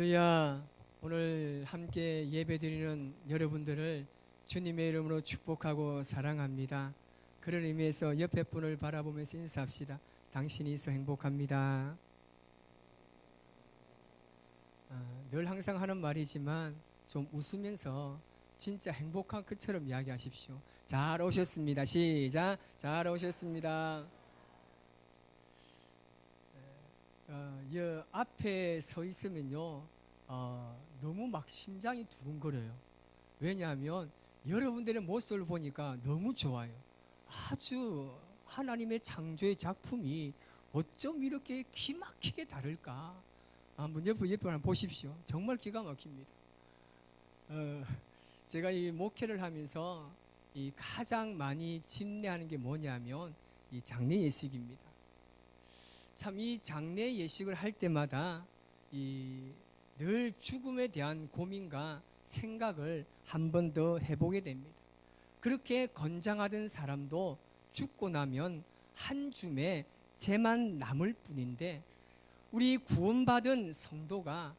할렐루야. 오늘 함께 예배드리는 여러분들을 주님의 이름으로 축복하고 사랑합니다. 그런 의미에서 옆에 분을 바라보면서 인사합시다. 당신이 있어 행복합니다. 늘 항상 하는 말이지만 좀 웃으면서 진짜 행복한 것처럼 이야기하십시오. 잘 오셨습니다. 시작. 잘 오셨습니다. 여 앞에 서 있으면요, 너무 막 심장이 두근거려요. 왜냐하면 여러분들의 모습을 보니까 너무 좋아요. 아주 하나님의 창조의 작품이 어쩜 이렇게 기막히게 다를까? 한번 옆에 한번 보십시오. 정말 기가 막힙니다. 제가 이 목회를 하면서 이 가장 많이 집례하는 게 뭐냐면 이 장례 예식입니다. 참 이 장례 예식을 할 때마다 늘 죽음에 대한 고민과 생각을 한 번 더 해보게 됩니다. 그렇게 건장하던 사람도 죽고 나면 한 줌에 재만 남을 뿐인데, 우리 구원받은 성도가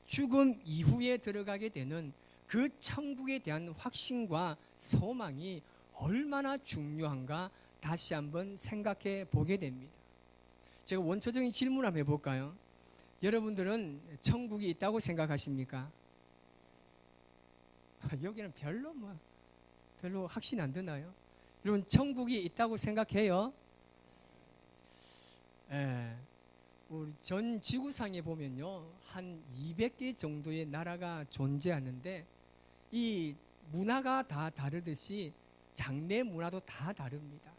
죽음 이후에 들어가게 되는 그 천국에 대한 확신과 소망이 얼마나 중요한가 다시 한번 생각해 보게 됩니다. 제가 원초적인 질문 한번 해볼까요? 여러분들은 천국이 있다고 생각하십니까? 여기는 별로 확신 안 드나요? 여러분, 천국이 있다고 생각해요? 우리 전 지구상에 보면요, 한 200개 정도의 나라가 존재하는데, 이 문화가 다 다르듯이 장례 문화도 다 다릅니다.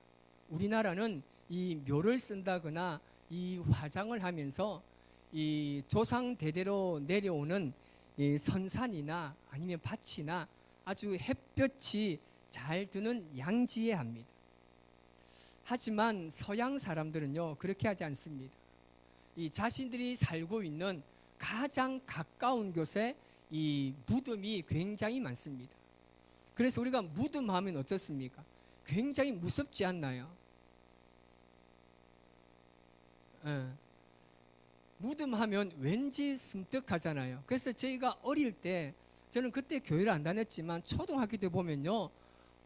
우리나라는 이 묘를 쓴다거나 이 화장을 하면서 이 조상 대대로 내려오는 이 선산이나 아니면 밭이나 아주 햇볕이 잘 드는 양지에 합니다. 하지만 서양 사람들은요, 그렇게 하지 않습니다. 이 자신들이 살고 있는 가장 가까운 곳에 이 무덤이 굉장히 많습니다. 그래서 우리가 무덤 하면 어떻습니까? 굉장히 무섭지 않나요? 무덤 하면 왠지 섬뜩하잖아요. 그래서 저희가 어릴 때, 저는 그때 교회를 안 다녔지만 초등학교 때 보면요,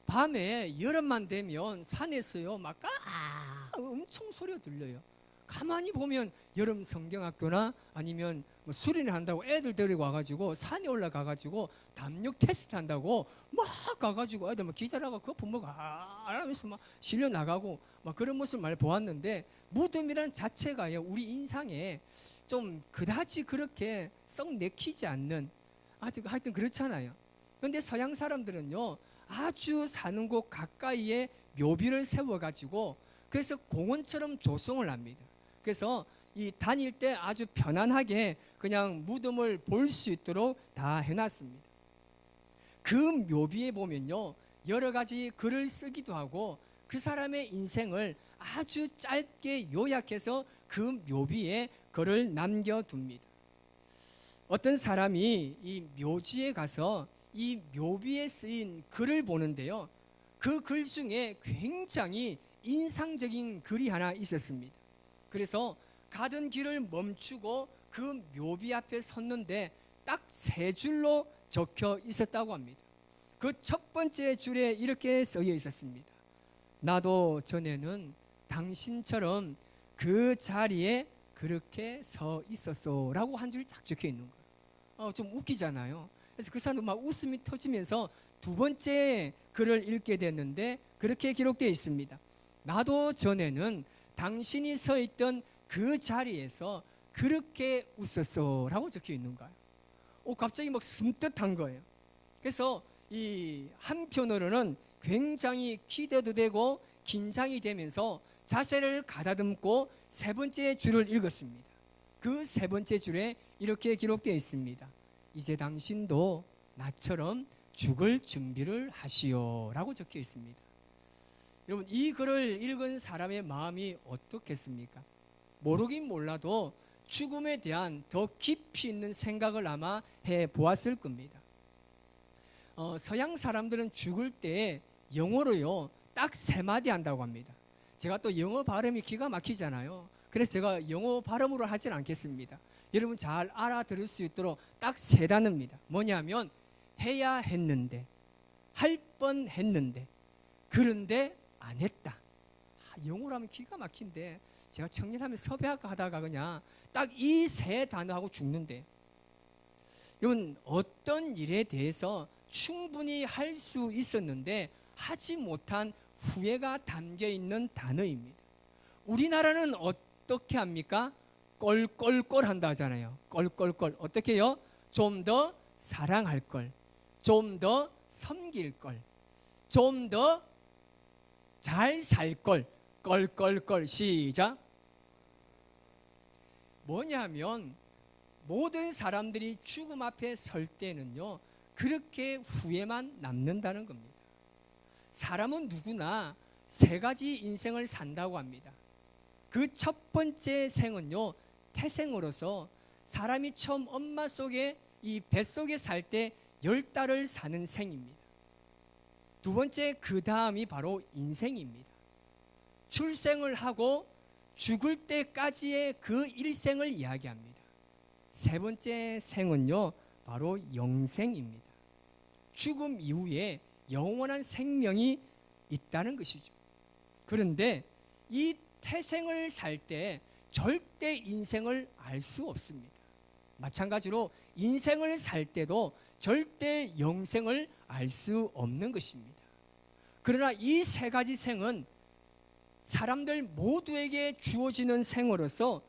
밤에 여름만 되면 산에서요 막 엄청 소리가 들려요. 가만히 보면 여름 성경학교나 아니면 뭐 수련회 한다고 애들 데리고 와가지고 산에 올라가가지고 담력 테스트 한다고 막 가가지고 애들 막 기다려가 그 부모가 하면서 막 실려 나가고 막 그런 모습을 많이 보았는데, 무덤이란 자체가요 우리 인상에 좀 그다지 그렇게 썩 내키지 않는, 하여튼 그렇잖아요. 그런데 서양 사람들은요 아주 사는 곳 가까이에 묘비를 세워가지고 그래서 공원처럼 조성을 합니다. 그래서 이 다닐 때 아주 편안하게 그냥 무덤을 볼 수 있도록 다 해놨습니다. 그 묘비에 보면요 여러 가지 글을 쓰기도 하고 그 사람의 인생을 아주 짧게 요약해서 그 묘비에 글을 남겨둡니다. 어떤 사람이 이 묘지에 가서 이 묘비에 쓰인 글을 보는데요, 그 글 중에 굉장히 인상적인 글이 하나 있었습니다. 그래서 가던 길을 멈추고 그 묘비 앞에 섰는데 딱 3줄로 적혀 있었다고 합니다. 그 첫 번째 줄에 이렇게 써져 있었습니다. 나도 전에는 당신처럼 그 자리에 그렇게 서 있었어 라고 한 줄이 딱 적혀 있는 거예요. 좀 웃기잖아요. 그래서 그 사람도 막 웃음이 터지면서 두 번째 글을 읽게 됐는데 그렇게 기록되어 있습니다. 나도 전에는 당신이 서 있던 그 자리에서 그렇게 웃었어 라고 적혀 있는 거예요. 갑자기 막 숨뜻한 거예요. 그래서 이 한편으로는 굉장히 기대도 되고 긴장이 되면서 자세를 가다듬고 세 번째 줄을 읽었습니다. 그 세 번째 줄에 이렇게 기록되어 있습니다. 이제 당신도 나처럼 죽을 준비를 하시오 라고 적혀 있습니다. 여러분, 이 글을 읽은 사람의 마음이 어떻겠습니까? 모르긴 몰라도 죽음에 대한 더 깊이 있는 생각을 아마 해보았을 겁니다. 서양 사람들은 죽을 때 영어로요 딱 3마디 한다고 합니다. 제가 또 영어 발음이 기가 막히잖아요. 그래서 제가 영어 발음으로 하진 않겠습니다. 여러분 잘 알아들을 수 있도록 딱 세 단어입니다. 뭐냐면 해야 했는데, 할 뻔 했는데, 그런데 안 했다. 영어로 하면 기가 막힌데 제가 청년하면 섭외할까 하다가 그냥 딱 이 세 단어하고 죽는데, 여러분 어떤 일에 대해서 충분히 할 수 있었는데 하지 못한 후회가 담겨 있는 단어입니다. 우리나라는 어떻게 합니까? 껄껄껄 한다 하잖아요. 껄껄껄. 어떻게 해요? 좀 더 사랑할 걸, 좀 더 섬길 걸, 좀 더 잘 살 걸. 껄껄껄. 시작. 뭐냐면 모든 사람들이 죽음 앞에 설 때는요, 그렇게 후회만 남는다는 겁니다. 사람은 누구나 세 가지 인생을 산다고 합니다. 그 첫 번째 생은요, 태생으로서 사람이 처음 엄마 속에 이 뱃속에 살 때 10달을 사는 생입니다. 두 번째, 그 다음이 바로 인생입니다. 출생을 하고 죽을 때까지의 그 일생을 이야기합니다. 세 번째 생은요, 바로 영생입니다. 죽음 이후에 영원한 생명이 있다는 것이죠. 그런데 이 태생을 살 때 절대 인생을 알 수 없습니다. 마찬가지로 인생을 살 때도 절대 영생을 알 수 없는 것입니다. 그러나 이 세 가지 생은 사람들 모두에게 주어지는 생으로서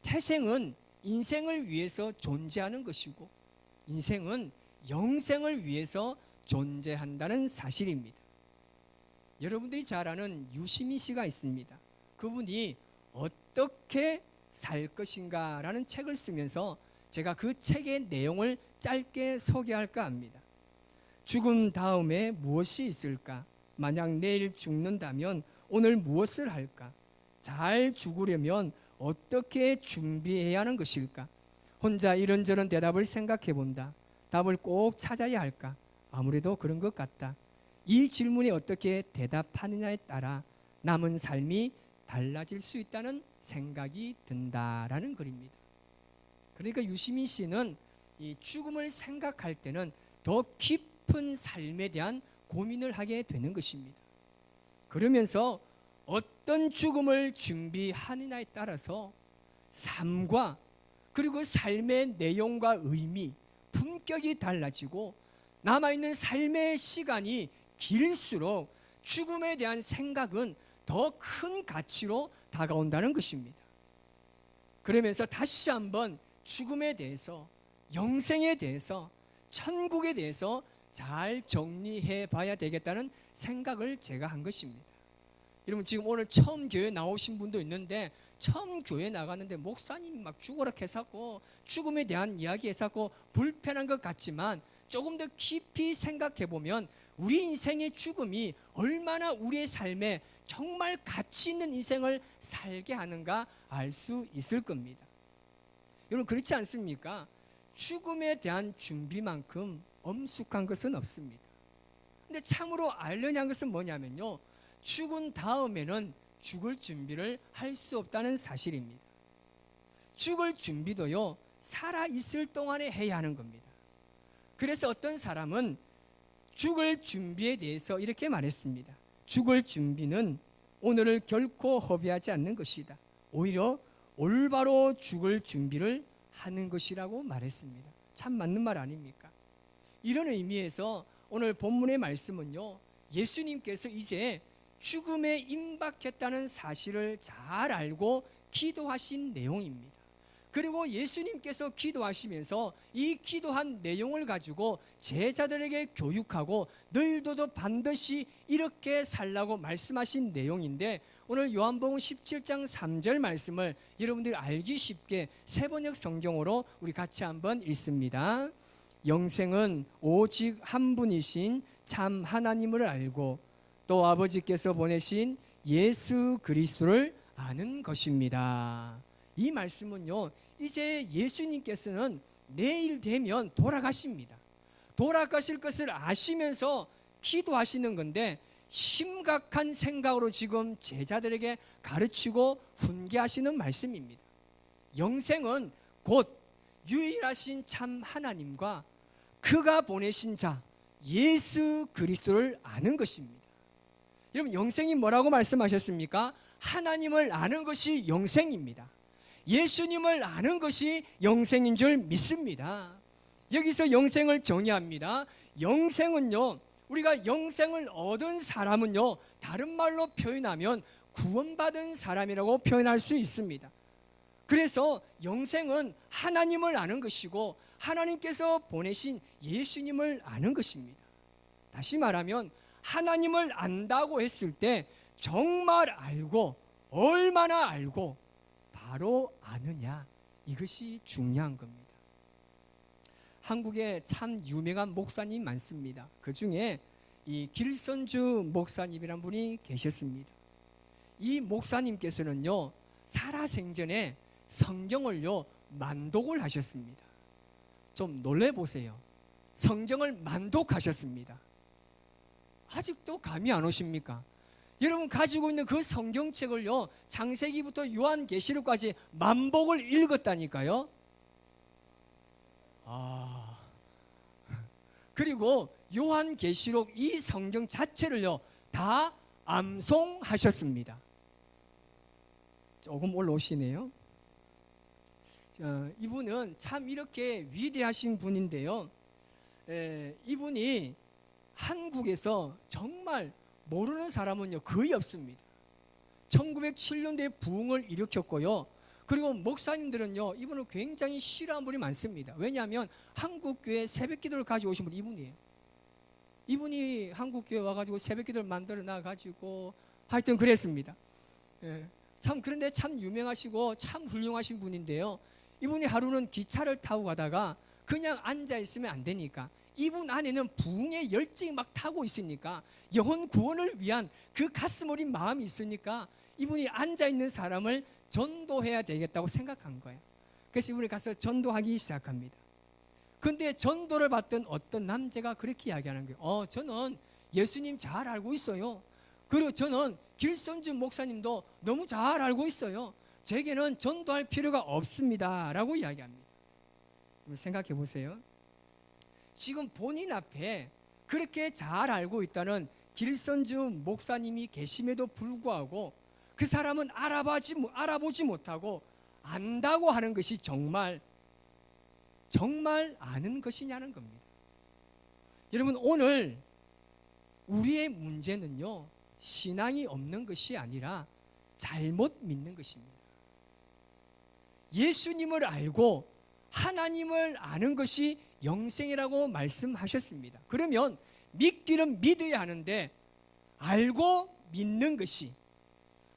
태생은 인생을 위해서 존재하는 것이고 인생은 영생을 위해서 존재한다는 사실입니다. 여러분들이 잘 아는 유시민 씨가 있습니다. 그분이 어떻게 살 것인가 라는 책을 쓰면서 제가 그 책의 내용을 짧게 소개할까 합니다. 죽음 다음에 무엇이 있을까? 만약 내일 죽는다면 오늘 무엇을 할까? 잘 죽으려면 어떻게 준비해야 하는 것일까? 혼자 이런저런 대답을 생각해 본다. 답을 꼭 찾아야 할까? 아무래도 그런 것 같다. 이 질문에 어떻게 대답하느냐에 따라 남은 삶이 달라질 수 있다는 생각이 든다라는 글입니다. 그러니까 유시민 씨는 이 죽음을 생각할 때는 더 깊은 삶에 대한 고민을 하게 되는 것입니다. 그러면서 어떤 죽음을 준비하느냐에 따라서 삶과 그리고 삶의 내용과 의미, 품격이 달라지고 남아있는 삶의 시간이 길수록 죽음에 대한 생각은 더 큰 가치로 다가온다는 것입니다. 그러면서 다시 한번 죽음에 대해서, 영생에 대해서, 천국에 대해서 잘 정리해 봐야 되겠다는 생각을 제가 한 것입니다. 여러분 지금 오늘 처음 교회 나오신 분도 있는데 처음 교회 나가는데 목사님 막 죽어라 해서고 죽음에 대한 이야기 해서고 불편한 것 같지만 조금 더 깊이 생각해 보면 우리 인생의 죽음이 얼마나 우리의 삶에 정말 가치 있는 인생을 살게 하는가 알 수 있을 겁니다. 여러분 그렇지 않습니까? 죽음에 대한 준비만큼 엄숙한 것은 없습니다. 근데 참으로 알려냐는 것은 뭐냐면요, 죽은 다음에는 죽을 준비를 할 수 없다는 사실입니다. 죽을 준비도요, 살아있을 동안에 해야 하는 겁니다. 그래서 어떤 사람은 죽을 준비에 대해서 이렇게 말했습니다. 죽을 준비는 오늘을 결코 허비하지 않는 것이다. 오히려 올바로 죽을 준비를 하는 것이라고 말했습니다. 참 맞는 말 아닙니까? 이런 의미에서 오늘 본문의 말씀은요, 예수님께서 이제 죽음에 임박했다는 사실을 잘 알고 기도하신 내용입니다. 그리고 예수님께서 기도하시면서 이 기도한 내용을 가지고 제자들에게 교육하고 너희들도 반드시 이렇게 살라고 말씀하신 내용인데, 오늘 요한복음 17장 3절 말씀을 여러분들이 알기 쉽게 세번역 성경으로 우리 같이 한번 읽습니다. 영생은 오직 한 분이신 참 하나님을 알고 또 아버지께서 보내신 예수 그리스도를 아는 것입니다. 이 말씀은요, 이제 예수님께서는 내일 되면 돌아가십니다. 돌아가실 것을 아시면서 기도하시는 건데 심각한 생각으로 지금 제자들에게 가르치고 훈계하시는 말씀입니다. 영생은 곧 유일하신 참 하나님과 그가 보내신 자 예수 그리스도를 아는 것입니다. 여러분, 영생이 뭐라고 말씀하셨습니까? 하나님을 아는 것이 영생입니다. 예수님을 아는 것이 영생인 줄 믿습니다. 여기서 영생을 정의합니다. 영생은요, 우리가 영생을 얻은 사람은요, 다른 말로 표현하면 구원받은 사람이라고 표현할 수 있습니다. 그래서 영생은 하나님을 아는 것이고 하나님께서 보내신 예수님을 아는 것입니다. 다시 말하면 하나님을 안다고 했을 때 정말 알고 얼마나 알고 바로 아느냐, 이것이 중요한 겁니다. 한국에 참 유명한 목사님 많습니다. 그 중에 이 길선주 목사님이란 분이 계셨습니다. 이 목사님께서는요, 살아생전에 성경을요 만독을 하셨습니다. 좀 놀래보세요. 성경을 만독하셨습니다. 아직도 감이 안 오십니까? 여러분 가지고 있는 그 성경책을요, 창세기부터 요한계시록까지 만복을 읽었다니까요. 그리고 요한계시록 이 성경 자체를요 다 암송하셨습니다. 조금 올라오시네요. 자, 이분은 참 이렇게 위대하신 분인데요, 이분이 한국에서 정말 모르는 사람은요 거의 없습니다. 1907년도에 부흥을 일으켰고요, 그리고 목사님들은요 이분을 굉장히 싫어하는 분이 많습니다. 왜냐하면 한국교회 새벽기도를 가져오신 분이 이분이에요. 이분이 한국교회 와가지고 새벽기도를 만들어 놔가지고 하여튼 그랬습니다. 참 그런데 참 유명하시고 참 훌륭하신 분인데요, 이분이 하루는 기차를 타고 가다가 그냥 앉아있으면 안 되니까 이분 안에는 부흥의 열정이 막 타고 있으니까, 영혼 구원을 위한 그 가슴 어린 마음이 있으니까 이분이 앉아있는 사람을 전도해야 되겠다고 생각한 거예요. 그래서 이분이 가서 전도하기 시작합니다. 근데 전도를 받던 어떤 남자가 그렇게 이야기하는 거예요. 저는 예수님 잘 알고 있어요. 그리고 저는 길선주 목사님도 너무 잘 알고 있어요. 제게는 전도할 필요가 없습니다 라고 이야기합니다. 생각해 보세요. 지금 본인 앞에 그렇게 잘 알고 있다는 길선주 목사님이 계심에도 불구하고 그 사람은 알아보지 못하고 안다고 하는 것이 정말 아는 것이냐는 겁니다. 여러분, 오늘 우리의 문제는요 신앙이 없는 것이 아니라 잘못 믿는 것입니다. 예수님을 알고 하나님을 아는 것이 영생이라고 말씀하셨습니다. 그러면 믿기는 믿어야 하는데 알고 믿는 것이,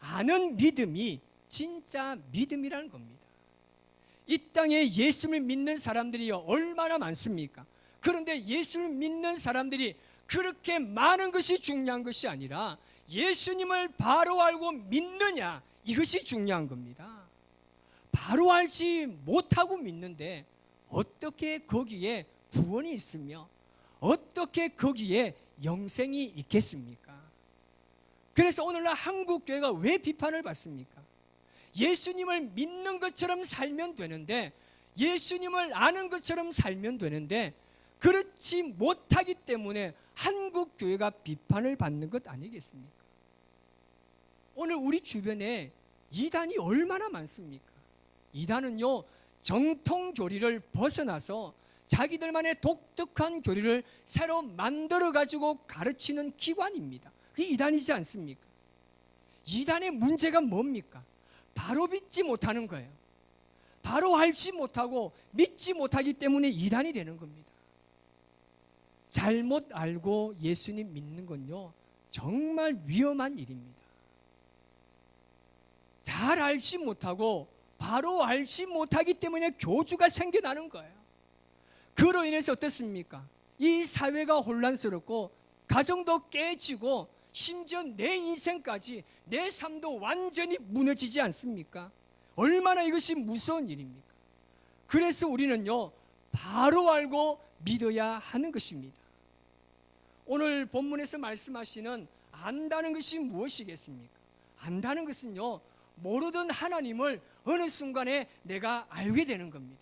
아는 믿음이 진짜 믿음이라는 겁니다. 이 땅에 예수를 믿는 사람들이 얼마나 많습니까? 그런데 예수를 믿는 사람들이 그렇게 많은 것이 중요한 것이 아니라 예수님을 바로 알고 믿느냐, 이것이 중요한 겁니다. 바로 알지 못하고 믿는데 어떻게 거기에 구원이 있으며 어떻게 거기에 영생이 있겠습니까? 그래서 오늘날 한국교회가 왜 비판을 받습니까? 예수님을 믿는 것처럼 살면 되는데, 예수님을 아는 것처럼 살면 되는데 그렇지 못하기 때문에 한국교회가 비판을 받는 것 아니겠습니까? 오늘 우리 주변에 이단이 얼마나 많습니까? 이단은요 정통 교리를 벗어나서 자기들만의 독특한 교리를 새로 만들어 가지고 가르치는 기관입니다. 그게 이단이지 않습니까? 이단의 문제가 뭡니까? 바로 믿지 못하는 거예요. 바로 알지 못하고 믿지 못하기 때문에 이단이 되는 겁니다. 잘못 알고 예수님 믿는 건요 정말 위험한 일입니다. 잘 알지 못하고 바로 알지 못하기 때문에 교주가 생겨나는 거예요. 그로 인해서 어떻습니까? 이 사회가 혼란스럽고 가정도 깨지고 심지어 내 인생까지, 내 삶도 완전히 무너지지 않습니까? 얼마나 이것이 무서운 일입니까? 그래서 우리는요 바로 알고 믿어야 하는 것입니다. 오늘 본문에서 말씀하시는 안다는 것이 무엇이겠습니까? 안다는 것은요 모르던 하나님을 어느 순간에 내가 알게 되는 겁니다.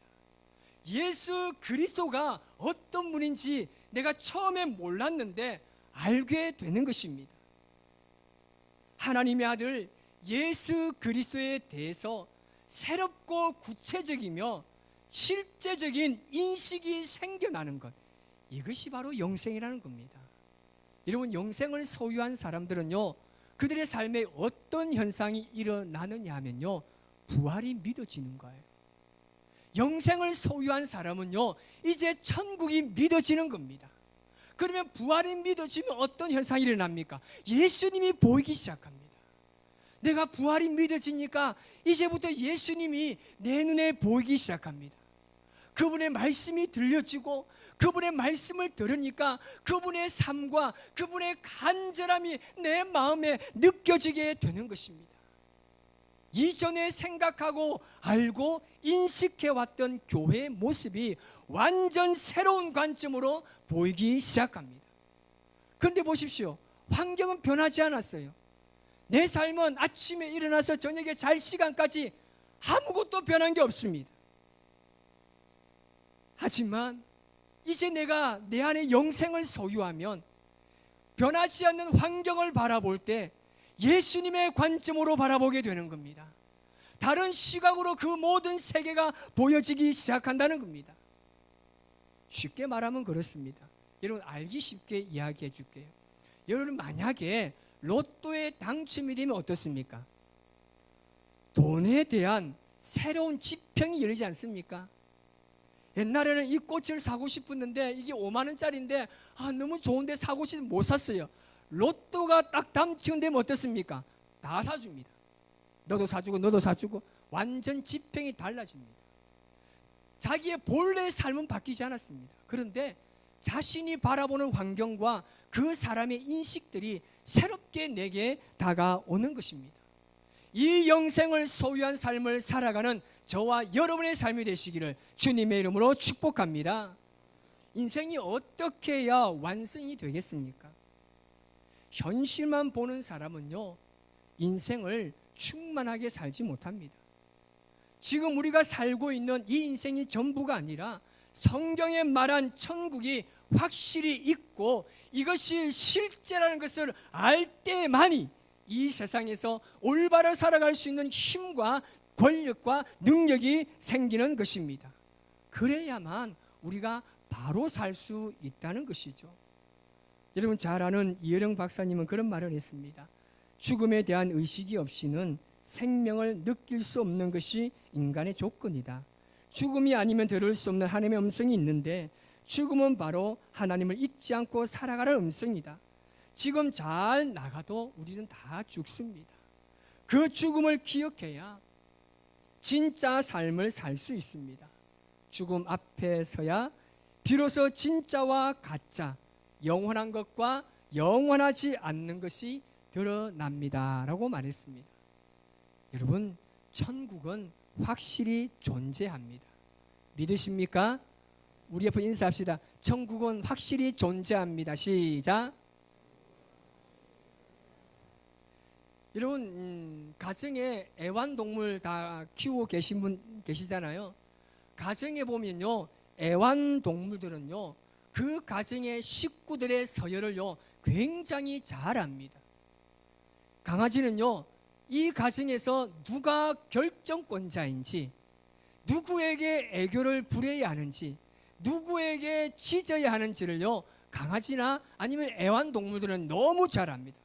예수 그리스도가 어떤 분인지 내가 처음에 몰랐는데 알게 되는 것입니다. 하나님의 아들 예수 그리스도에 대해서 새롭고 구체적이며 실제적인 인식이 생겨나는 것, 이것이 바로 영생이라는 겁니다. 여러분, 영생을 소유한 사람들은요, 그들의 삶에 어떤 현상이 일어나느냐 하면요, 부활이 믿어지는 거예요. 영생을 소유한 사람은요, 이제 천국이 믿어지는 겁니다. 그러면 부활이 믿어지면 어떤 현상이 일어납니까? 예수님이 보이기 시작합니다. 내가 부활이 믿어지니까 이제부터 예수님이 내 눈에 보이기 시작합니다. 그분의 말씀이 들려지고 그분의 말씀을 들으니까 그분의 삶과 그분의 간절함이 내 마음에 느껴지게 되는 것입니다. 이전에 생각하고 알고 인식해왔던 교회의 모습이 완전 새로운 관점으로 보이기 시작합니다. 그런데 보십시오, 환경은 변하지 않았어요. 내 삶은 아침에 일어나서 저녁에 잘 시간까지 아무것도 변한 게 없습니다. 하지만 이제 내가 내 안에 영생을 소유하면 변하지 않는 환경을 바라볼 때 예수님의 관점으로 바라보게 되는 겁니다. 다른 시각으로 그 모든 세계가 보여지기 시작한다는 겁니다. 쉽게 말하면 그렇습니다. 여러분, 알기 쉽게 이야기해 줄게요. 여러분, 만약에 로또에 당첨이 되면 어떻습니까? 돈에 대한 새로운 지평이 열리지 않습니까? 옛날에는 이 꽃을 사고 싶었는데 이게 5만 원짜리인데 너무 좋은데 사고 싶어서 못 샀어요. 로또가 딱 당첨되면 어떻습니까? 다 사줍니다. 너도 사주고 너도 사주고 완전 지평이 달라집니다. 자기의 본래의 삶은 바뀌지 않았습니다. 그런데 자신이 바라보는 환경과 그 사람의 인식들이 새롭게 내게 다가오는 것입니다. 이 영생을 소유한 삶을 살아가는 저와 여러분의 삶이 되시기를 주님의 이름으로 축복합니다. 인생이 어떻게 해야 완성이 되겠습니까? 현실만 보는 사람은요, 인생을 충만하게 살지 못합니다. 지금 우리가 살고 있는 이 인생이 전부가 아니라 성경에 말한 천국이 확실히 있고 이것이 실제라는 것을 알 때만이 이 세상에서 올바로 살아갈 수 있는 힘과 권력과 능력이 생기는 것입니다. 그래야만 우리가 바로 살 수 있다는 것이죠. 여러분 잘 아는 이혜령 박사님은 그런 말을 했습니다. 죽음에 대한 의식이 없이는 생명을 느낄 수 없는 것이 인간의 조건이다. 죽음이 아니면 들을 수 없는 하나님의 음성이 있는데 죽음은 바로 하나님을 잊지 않고 살아가는 음성이다. 지금 잘 나가도 우리는 다 죽습니다. 그 죽음을 기억해야 진짜 삶을 살 수 있습니다. 죽음 앞에 서야 비로소 진짜와 가짜, 영원한 것과 영원하지 않는 것이 드러납니다 라고 말했습니다. 여러분, 천국은 확실히 존재합니다. 믿으십니까? 우리 옆에 인사합시다. 천국은 확실히 존재합니다. 시작. 여러분, 가정에 애완동물 다 키우고 계신 분 계시잖아요. 가정에 보면요, 애완동물들은요, 그 가정의 식구들의 서열을요, 굉장히 잘 압니다. 강아지는요, 이 가정에서 누가 결정권자인지, 누구에게 애교를 부려야 하는지, 누구에게 짖어야 하는지를요, 강아지나 아니면 애완동물들은 너무 잘 압니다.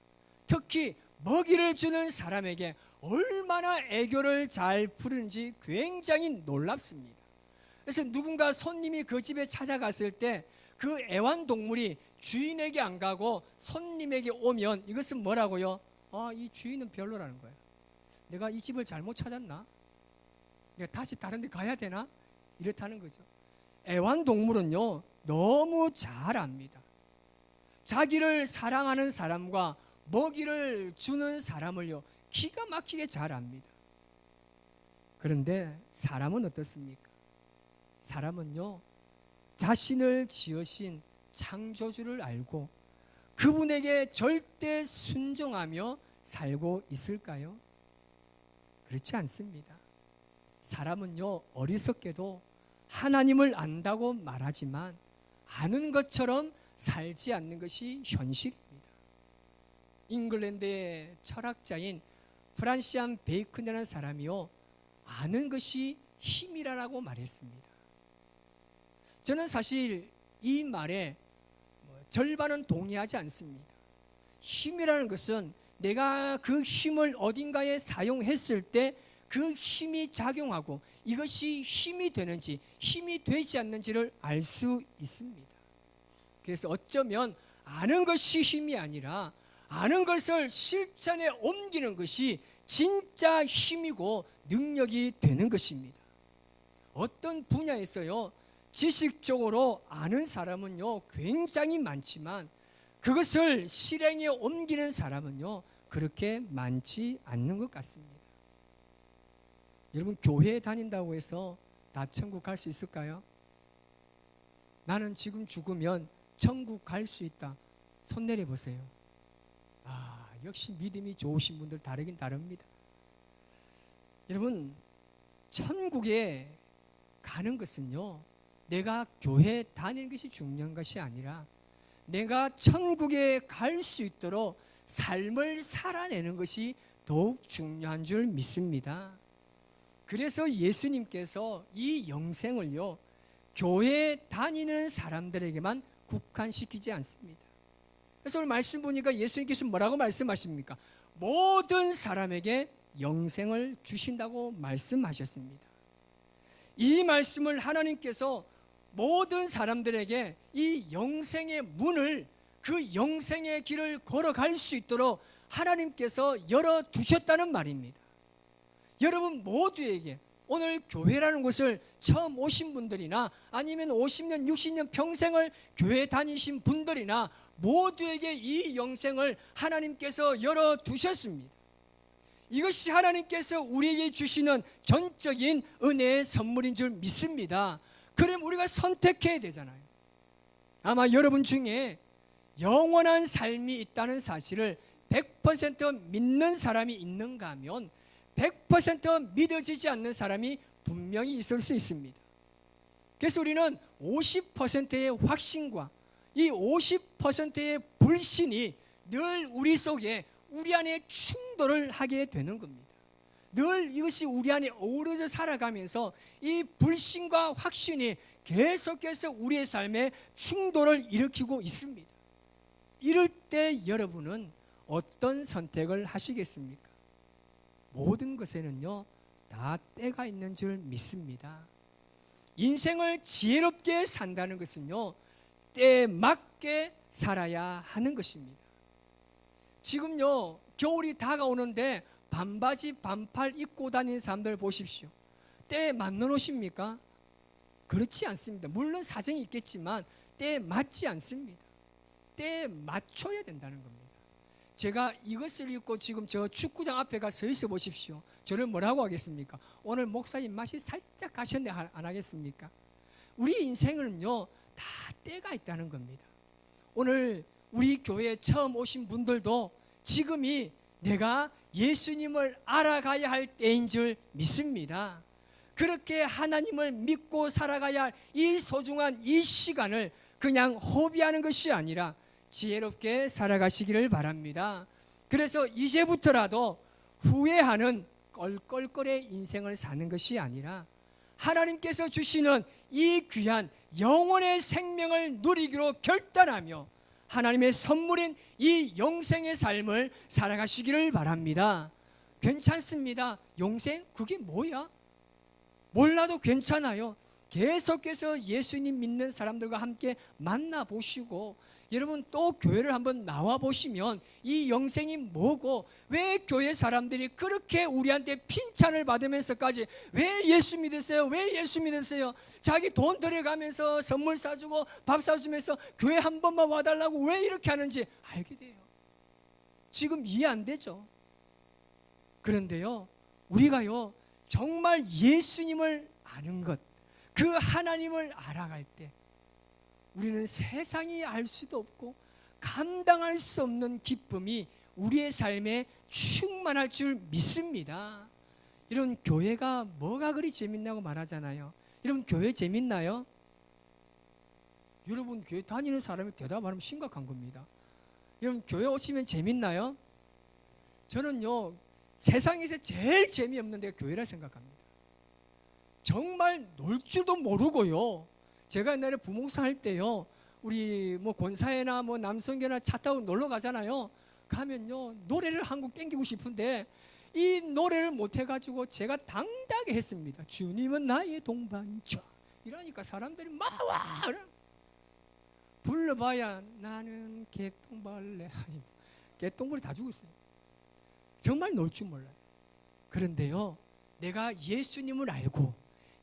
특히 먹이를 주는 사람에게 얼마나 애교를 잘 부르는지 굉장히 놀랍습니다. 그래서 누군가 손님이 그 집에 찾아갔을 때 그 애완동물이 주인에게 안 가고 손님에게 오면 이것은 뭐라고요? 이 주인은 별로라는 거예요. 내가 이 집을 잘못 찾았나? 내가 다시 다른 데 가야 되나? 이렇다는 거죠. 애완동물은요, 너무 잘 압니다. 자기를 사랑하는 사람과 먹이를 주는 사람을요, 기가 막히게 잘 압니다. 그런데 사람은 어떻습니까? 사람은요, 자신을 지으신 창조주를 알고 그분에게 절대 순종하며 살고 있을까요? 그렇지 않습니다. 사람은요, 어리석게도 하나님을 안다고 말하지만 아는 것처럼 살지 않는 것이 현실입니다. 잉글랜드의 철학자인 프란시안 베이컨이라는 사람이요, 아는 것이 힘이라고 말했습니다. 저는 사실 이 말에 절반은 동의하지 않습니다. 힘이라는 것은 내가 그 힘을 어딘가에 사용했을 때 그 힘이 작용하고 이것이 힘이 되는지 힘이 되지 않는지를 알 수 있습니다. 그래서 어쩌면 아는 것이 힘이 아니라 아는 것을 실천에 옮기는 것이 진짜 힘이고 능력이 되는 것입니다. 어떤 분야에서요, 지식적으로 아는 사람은요 굉장히 많지만 그것을 실행에 옮기는 사람은요 그렇게 많지 않는 것 같습니다. 여러분, 교회에 다닌다고 해서 다 천국 갈 수 있을까요? 나는 지금 죽으면 천국 갈 수 있다. 손 내려보세요. 역시 믿음이 좋으신 분들 다르긴 다릅니다. 여러분, 천국에 가는 것은요 내가 교회 다니는 것이 중요한 것이 아니라 내가 천국에 갈 수 있도록 삶을 살아내는 것이 더욱 중요한 줄 믿습니다. 그래서 예수님께서 이 영생을요 교회 다니는 사람들에게만 국한시키지 않습니다. 그래서 오늘 말씀 보니까 예수님께서 뭐라고 말씀하십니까? 모든 사람에게 영생을 주신다고 말씀하셨습니다. 이 말씀을 하나님께서 모든 사람들에게 이 영생의 문을, 그 영생의 길을 걸어갈 수 있도록 하나님께서 열어두셨다는 말입니다. 여러분 모두에게, 오늘 교회라는 곳을 처음 오신 분들이나 아니면 50년, 60년 평생을 교회 다니신 분들이나 모두에게 이 영생을 하나님께서 열어두셨습니다. 이것이 하나님께서 우리에게 주시는 전적인 은혜의 선물인 줄 믿습니다. 그럼 우리가 선택해야 되잖아요. 아마 여러분 중에 영원한 삶이 있다는 사실을 100% 믿는 사람이 있는가 하면 100% 믿어지지 않는 사람이 분명히 있을 수 있습니다. 그래서 우리는 50%의 확신과 이 50%의 불신이 늘 우리 속에, 우리 안에 충돌을 하게 되는 겁니다. 늘 이것이 우리 안에 어우러져 살아가면서 이 불신과 확신이 계속해서 우리의 삶에 충돌을 일으키고 있습니다. 이럴 때 여러분은 어떤 선택을 하시겠습니까? 모든 것에는요 다 때가 있는 줄 믿습니다. 인생을 지혜롭게 산다는 것은요 때에 맞게 살아야 하는 것입니다. 지금요 겨울이 다가오는데 반바지 반팔 입고 다니는 사람들 보십시오. 때에 맞는 옷입니까? 그렇지 않습니다. 물론 사정이 있겠지만 때에 맞지 않습니다. 때에 맞춰야 된다는 겁니다. 제가 이것을 입고 지금 저 축구장 앞에 가 서 있어 보십시오. 저를 뭐라고 하겠습니까? 오늘 목사님 맛이 살짝 가셨네 안 하겠습니까? 우리 인생은요 다 때가 있다는 겁니다. 오늘 우리 교회에 처음 오신 분들도 지금이 내가 예수님을 알아가야 할 때인 줄 믿습니다. 그렇게 하나님을 믿고 살아가야 할 이 소중한 이 시간을 그냥 허비하는 것이 아니라 지혜롭게 살아가시기를 바랍니다. 그래서 이제부터라도 후회하는 껄껄거리의 인생을 사는 것이 아니라 하나님께서 주시는 이 귀한 영혼의 생명을 누리기로 결단하며 하나님의 선물인 이 영생의 삶을 살아가시기를 바랍니다. 괜찮습니다. 영생? 그게 뭐야? 몰라도 괜찮아요. 계속해서 예수님 믿는 사람들과 함께 만나보시고 여러분 또 교회를 한번 나와보시면 이 영생이 뭐고 왜 교회 사람들이 그렇게 우리한테 핀찬을 받으면서까지 왜 예수 믿으세요? 왜 예수 믿으세요? 자기 돈 들여가면서 선물 사주고 밥 사주면서 교회 한 번만 와달라고 왜 이렇게 하는지 알게 돼요. 지금 이해 안 되죠? 그런데요 우리가요 정말 예수님을 아는 것, 그 하나님을 알아갈 때 우리는 세상이 알 수도 없고 감당할 수 없는 기쁨이 우리의 삶에 충만할 줄 믿습니다. 이런 교회가 뭐가 그리 재밌냐고 말하잖아요. 여러분 교회 재밌나요? 여러분 교회 다니는 사람이 대답하면 심각한 겁니다. 여러분 교회 오시면 재밌나요? 저는요 세상에서 제일 재미없는 데가 교회라 생각합니다. 정말 놀 줄도 모르고요. 제가 옛날에 부목사 할 때요, 우리 뭐 권사회나 뭐 남성교나 차 타고 놀러 가잖아요. 가면요 노래를 한 곡 땡기고 싶은데 이 노래를 못 해가지고 제가 당당하게 했습니다. 주님은 나의 동반자. 이러니까 사람들이 막 와 불러봐야 나는 개똥벌레. 아이고, 개똥벌레 다 죽었어요. 정말 놀 줄 몰라요. 그런데요 내가 예수님을 알고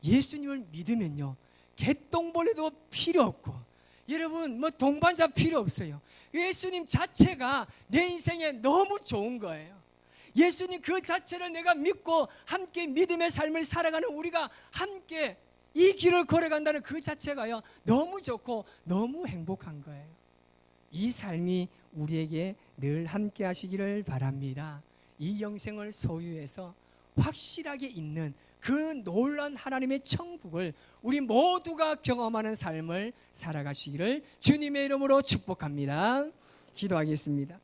예수님을 믿으면요 개똥벌레도 필요 없고 여러분 뭐 동반자 필요 없어요. 예수님 자체가 내 인생에 너무 좋은 거예요. 예수님 그 자체를 내가 믿고 함께 믿음의 삶을 살아가는 우리가 함께 이 길을 걸어간다는 그 자체가요 너무 좋고 너무 행복한 거예요. 이 삶이 우리에게 늘 함께 하시기를 바랍니다. 이 영생을 소유해서 확실하게 있는 그 놀라운 하나님의 천국을 우리 모두가 경험하는 삶을 살아가시기를 주님의 이름으로 축복합니다. 기도하겠습니다.